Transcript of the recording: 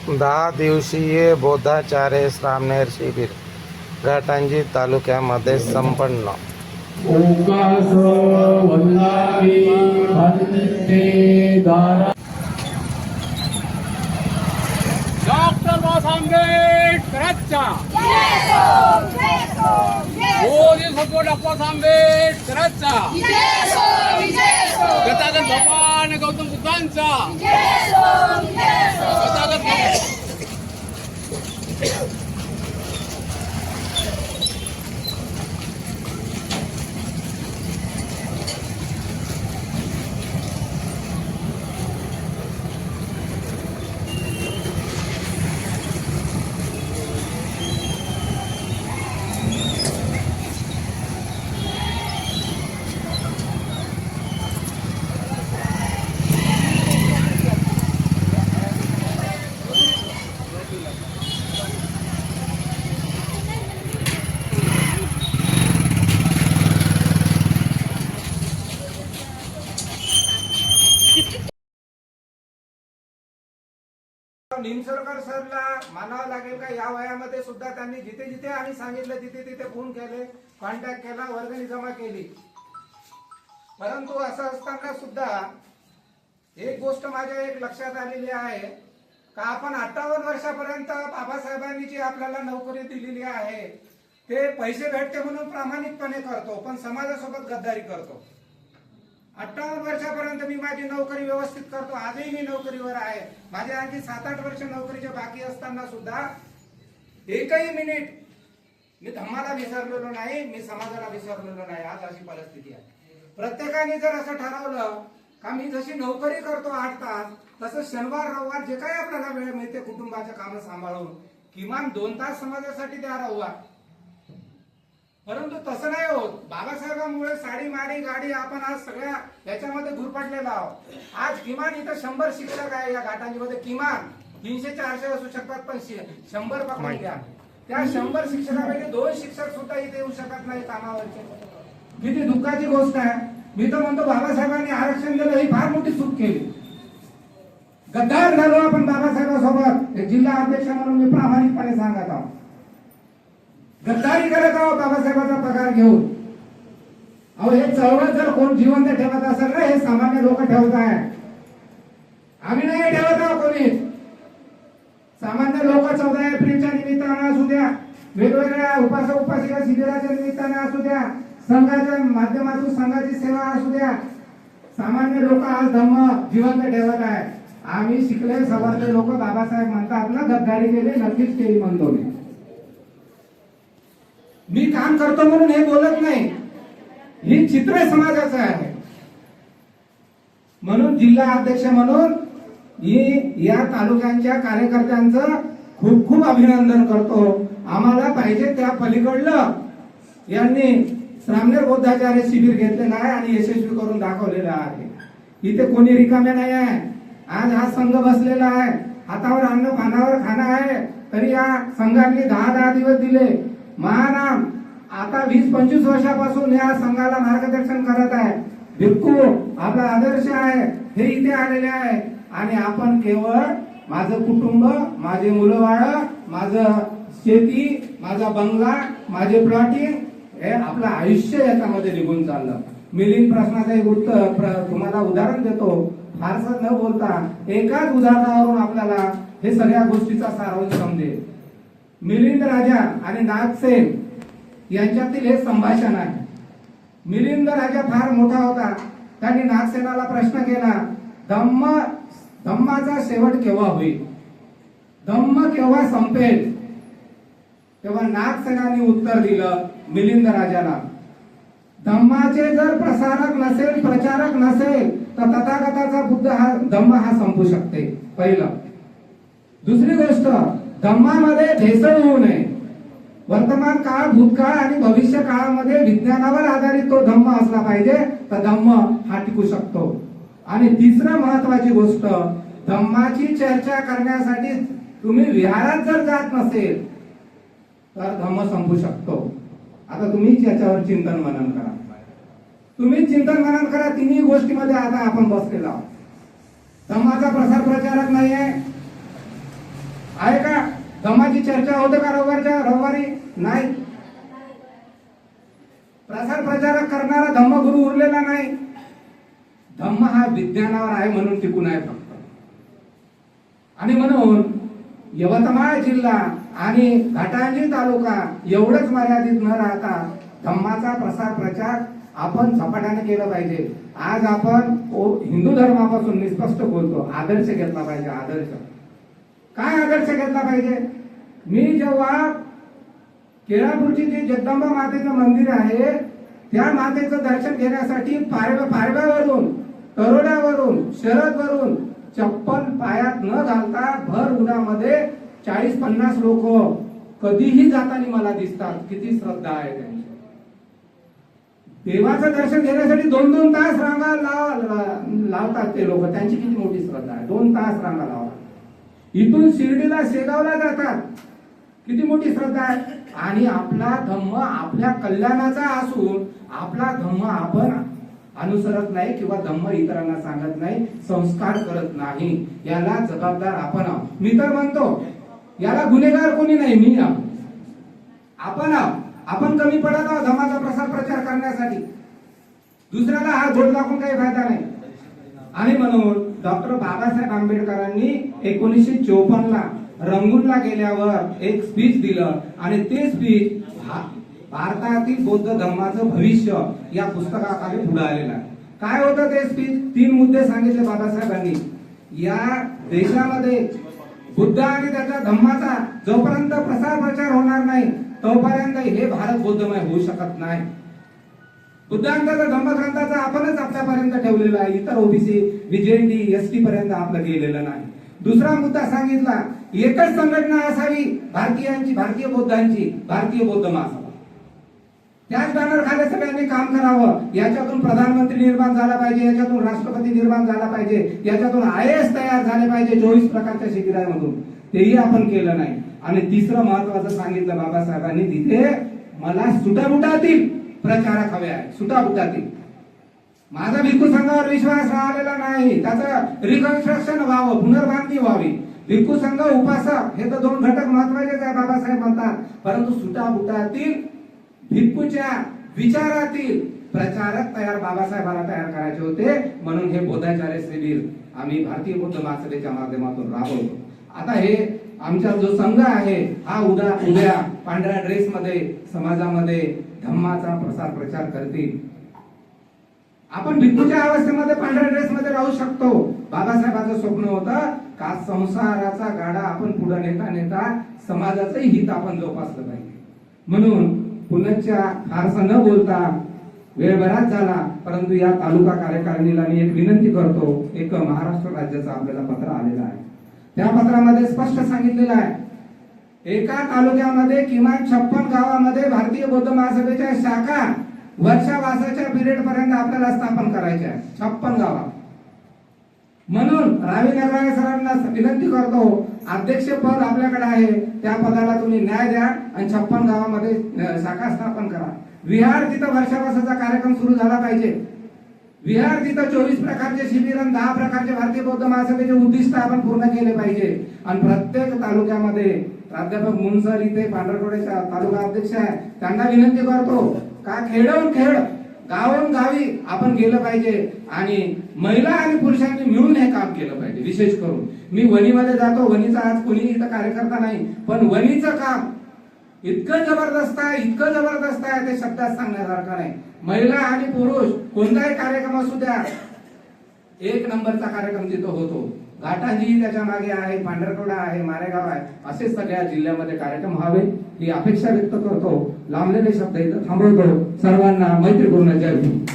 10 दिवसीय बोधाचार्य सामनेर शिबिर घाटंजी तालुक्यामध्ये संपन्न। डॉक्टर बाबासाहेब आंबेडकरांच्या डॉक्टर आंबेडकरांचा गतागत भगवान गौतम बुद्धांचा निमसरकर सरला मानावं लागेल का या वयामध्ये सुद्धा त्यांनी जिथे जिथे आम्ही सांगितलं तिथे तिथे फोन केले, कॉन्टॅक्ट केला, वर्गणी जमा केली। परंतु असं असताना सुद्धा एक गोष्ट माझ्या एक लक्षात आलेली आहे का आपण 58 वर्षापर्यंत बाबासाहेबांनी जी आपल्याला नोकरी दिलेली आहे ते पैसे भेटते म्हणून प्रामाणिकपणे करतो, पण समाजासोबत गद्दारी करतो। 58 वर्षापर्यंत मी माझी नोकरी व्यवस्थित करतो, आजही मी नोकरीवर आहे। माझे आणखी 7-8 वर्ष नोकरीचे बाकी असताना सुद्धा एकही मिनिट मी धम्माला विसरलेलो नाही, मी समाजाला विसरलेलो नाही। आज अशी परिस्थिती आहे। प्रत्येकाने जर असं ठरवलं का मी जशी नोकरी करतो 8 तास तसं शनिवार रविवार जे काही आपल्याला वेळ मिळते कुटुंबाचे कामं सांभाळून किमान 2 तास समाजासाठी द्या रविवार। परंतु तसं नाही होत। बाबासाहेबांमुळे साडी माडी गाडी आपण आज सगळ्या याच्यामध्ये धुरपडलेलो आहोत। आज किमान इथं 100 शिक्षक आहे या घाटांजीमध्ये, किमान 300-400 असू शकतात, पण 100 पकडून घ्या। त्या 100 शिक्षकापैकी 2 शिक्षक सुद्धा इथे येऊ शकत नाही कामावरचे। किती दुःखाची गोष्ट आहे। मी तर म्हणतो बाबासाहेबांनी आरक्षण दिलं ही फार मोठी चूक केली। गद्दार झालो आपण बाबासाहेबांसोबत, एक जिल्हा अध्यक्ष म्हणून मी प्रामाणिकपणे सांगत आहोत। गद्दारी करत आहोत बाबासाहेबांचा पगार घेऊन। अहो हे चळवळ जर कोण जिवंत ठेवत असेल ना, हे सामान्य लोक ठेवत आहे, आम्ही नाही ठेवत आहोत कोणी। सामान्य लोक 14 एप्रिलच्या निमित्तानं असू द्या, वेगवेगळ्या उपासिका शिबिराच्या निमित्तानं असू द्या, संघाच्या माध्यमातून संघाची सेवा असू द्या, सामान्य लोक आज धम्म जिवंत ठेवत आहे। आम्ही शिकले सवरले लोक बाबासाहेब म्हणतात ना गद्दारी केली, नक्कीच केली म्हणतो मी काम करतो म्हणून हे बोलत नाही, ही चित्र समाजाचं आहे। म्हणून जिल्हा अध्यक्ष म्हणून मी या तालुक्यांच्या कार्यकर्त्यांचं खूप खूप अभिनंदन करतो। आम्हाला पाहिजे त्या पलीकडलं यांनी सामनेर बोधाचार्य शिबिर घेतलेलं आहे आणि यशस्वी करून दाखवलेलं आहे। इथे कोणी रिकामे नाही आहे। आज हा संघ बसलेला आहे, हातावर अन्न पानावर खाणं आहे, तरी या संघांनी 10 दिवस दिले। महानाम आता 20-25 वर्षापासून या संघाला मार्गदर्शन करत आहे। भिक्खू आपला आदर्श आहे, हे इथे आलेले आहे। आणि आपण केवळ माझं कुटुंब, माझे मुलं बाळ, माझं शेती, माझा बंगला, माझे प्लॉटिंग, हे आपलं आयुष्य याच्यामध्ये निघून चाललं। मिलिंद प्रश्नाचं एक उत्तर तुम्हाला उदाहरण देतो, फारसं न बोलता एकाच उदाहरणावरून आपल्याला हे सगळ्या गोष्टीचा सारांश समजेल। मिलिंद राजा आणि नागसेन यांच्यातील हे संभाषण आहे। मिलिंद राजा फार मोठा होता, त्यांनी नागसेनाला प्रश्न केला, धम्माचा शेवट केव्हा होईल, धम्म केव्हा संपेल? तेव्हा नागसेनाने उत्तर दिलं मिलिंद राजाला, धम्माचे जर प्रसारक नसेल, प्रचारक नसेल तर तथागताचा बुद्ध हा धम्म हा संपू शकते, पहिलं। दुसरी गोष्ट, धम्मामध्ये भेसळ होऊ नये। वर्तमान काळ, भूतकाळ आणि भविष्य काळामध्ये विज्ञानावर आधारित तो धम्म असला पाहिजे, तर धम्म हा टिकू शकतो। आणि तिसरं महत्वाची गोष्ट, धम्माची चर्चा करण्यासाठी तुम्ही विहारात जर जात नसेल तर धम्म संपू शकतो। आता तुम्हीच याच्यावर चिंतन मनन करा, तुम्ही चिंतन मनन करा। तिन्ही गोष्टीमध्ये आता आपण बसलेलो आहोत। धम्माचा प्रसार प्रचारक नाहीये, आहे का? धम्माची चर्चा होते का रविवारी? नाही. प्रसार प्रचारक करणारा धम्मगुरू उरलेला नाही. धम्म हा विज्ञानावर आहे म्हणून टिकून आहे फक्त. आणि म्हणून यवतमाळ जिल्हा आणि घाटांजी तालुका एवढंच मर्यादित न राहता धम्माचा प्रसार प्रचार आपण झपाट्याने केलं पाहिजे. आज आपण हिंदू धर्मापासून निस्पष्ट बोलतो. आदर्श घेतला पाहिजे. आदर्श काय? आदर्श घेतला पाहिजे. मी जेव्हा केळापूरची जी जगदंबा मातेचं मंदिर आहे त्या मातेचं दर्शन घेण्यासाठी पारव्यावरून, तरोड्यावरून, शरदवरून चप्पल पायात न घालता भर उन्हामध्ये 40-50 लोक कधीही जाताना मला दिसतात. किती श्रद्धा आहे त्यांची. देवाचं दर्शन घेण्यासाठी 2-2 तास रांगा लावतात ते लोक. त्यांची किती मोठी श्रद्धा आहे. 2 तास रांगा लावतात. इथून शिर्डीला, शेगावला जातात. किती मोठी श्रद्धा आहे. आणि आपला धम्म आपल्या कल्याणाचा असून आपला धम्म आपण अनुसरत नाही किंवा धम्म इतरांना सांगत नाही, संस्कार करत नाही. याला जबाबदार आपण आहोत. मी तर म्हणतो याला गुन्हेगार कोणी नाही, मी आपण आहोत. आपण कमी पडत आहोत धम्माचा प्रसार प्रचार करण्यासाठी. दुसऱ्याला हा गोड दाखवून काही फायदा नाही. आणि म्हणून डॉक्टर बाबासाहेब आंबेडकरांनी 1954ला रंगूनला गेल्यावर एक स्पीच दिलं आणि ते स्पीच भारतातील बौद्ध धर्माचं भविष्य या पुस्तकाखाली पुढे आलेलं आहे. काय होतं ते स्पीच? 3 मुद्दे सांगितले बाबासाहेबांनी. या देशामध्ये बुद्ध आणि त्याच्या धम्माचा जोपर्यंत प्रसार प्रचार होणार नाही तोपर्यंत हे भारत बौद्धमय होऊ शकत नाही. बुद्धांचा धम्मग्रंथाचा आपणच आपल्यापर्यंत ठेवलेला आहे. इतर ओबीसी, व्हीजेडी, एसटी पर्यंत आपलं गेलेलं नाही. दुसरा मुद्दा सांगितला, एकच संघटना असावी भारतीयांची, भारतीय बौद्धांची, भारतीय बौद्ध महासभा. त्याच बॅनर खाली सगळ्यांनी काम करावं. याच्यातून प्रधानमंत्री निर्माण झाला पाहिजे, याच्यातून राष्ट्रपती निर्माण झाला पाहिजे, याच्यातून IAS तयार झाले पाहिजे 24 प्रकारच्या शिबिरांमधून. तेही आपण केलं नाही. आणि तिसरं महत्वाचं सांगितलं बाबासाहेबांनी, तिथे मला सुटाबुटातील प्रचारक हवे आहे. सुटाबुटातील. माझा भिक्खू संघावर विश्वास राहिलेला नाही. त्याचं रिकन्स्ट्रक्शन व्हावं, पुनर्बांधणी व्हावी. भिक्खू संघ, उपासक हे तर 2 घटक महत्वाचेच आहे बाबासाहेब म्हणतात. परंतु सुटाबुटातील भिक्खूच्या विचारातील प्रचारक बाबासाहेबांना तयार करायचे होते. म्हणून हे बोधाचार्य शिबिर आम्ही भारतीय बौद्ध महासभेच्या माध्यमातून राबवतो. आता हे आमचा जो संघ आहे हा उद्या पांढऱ्या ड्रेस मध्ये समाजामध्ये धम्माचा प्रसार प्रचार करतील. आपण भिक्खूच्या अवस्थेमध्ये पांढऱ्या ड्रेस मध्ये राहू शकतो. बाबासाहेबांचं स्वप्न होतं का संसाराचा गाडा आपण पुढे नेता नेता समाजाचंही हित आपण जोपासलं पाहिजे. म्हणून पुण्याच्या फारसा न बोलता वेळ बराच झाला, परंतु या तालुका कार्यकारिणीला मी एक विनंती करतो. एक महाराष्ट्र राज्याचं आपल्याला पत्र आलेलं आहे. त्या पत्रामध्ये स्पष्ट सांगितलेलं आहे, एका तालुक्यामध्ये किमान 56 गावामध्ये भारतीय बौद्ध महासभेच्या शाखा वर्षावासाच्या पिरियड पर्यंत आपल्याला स्थापन करायच्या आहे. 56 गावात. म्हणून रावी नगराळे सरांना विनंती करतो, अध्यक्ष पद आपल्याकडे आहे, त्या पदाला तुम्ही न्याय द्या आणि 56 गावामध्ये शाखा स्थापन करा. विहार तिथं वर्षावासाचा कार्यक्रम सुरू झाला पाहिजे. विहार तिथं 24 प्रकारचे शिबिर आणि 10 प्रकारचे भारतीय बौद्ध महासभेचे उद्दिष्ट आपण पूर्ण केले पाहिजे. आणि प्रत्येक तालुक्यामध्ये प्राध्यापक मुनसर इथे पांढरकवड्याच्या तालुका अध्यक्ष आहे, त्यांना विनंती करतो का खेडून खेड, गावून गावी आपण गेलं पाहिजे आणि महिला आणि पुरुषांनी मिळून हे काम केलं पाहिजे. विशेष करून मी वणीमध्ये जातो. वणीचा आज कोणी इथं कार्यकर्ता नाही, पण वणीचं काम इतकं जबरदस्त आहे, इतकं जबरदस्त आहे ते शब्दात सांगण्यासारखं नाही. महिला आणि पुरुष कोणताही कार्यक्रम असू द्या, 1 नंबरचा कार्यक्रम तिथं होतो. घाटांजी त्याच्या मागे आहे, पांढरकवडा आहे, मारेगाव आहे, असे सगळ्या जिल्ह्यामध्ये कार्यक्रम व्हावे ही अपेक्षा व्यक्त करतो. लांबलेले शब्द इथं थांबवतो. सर्वांना मैत्रीपूर्ण जय हिंद.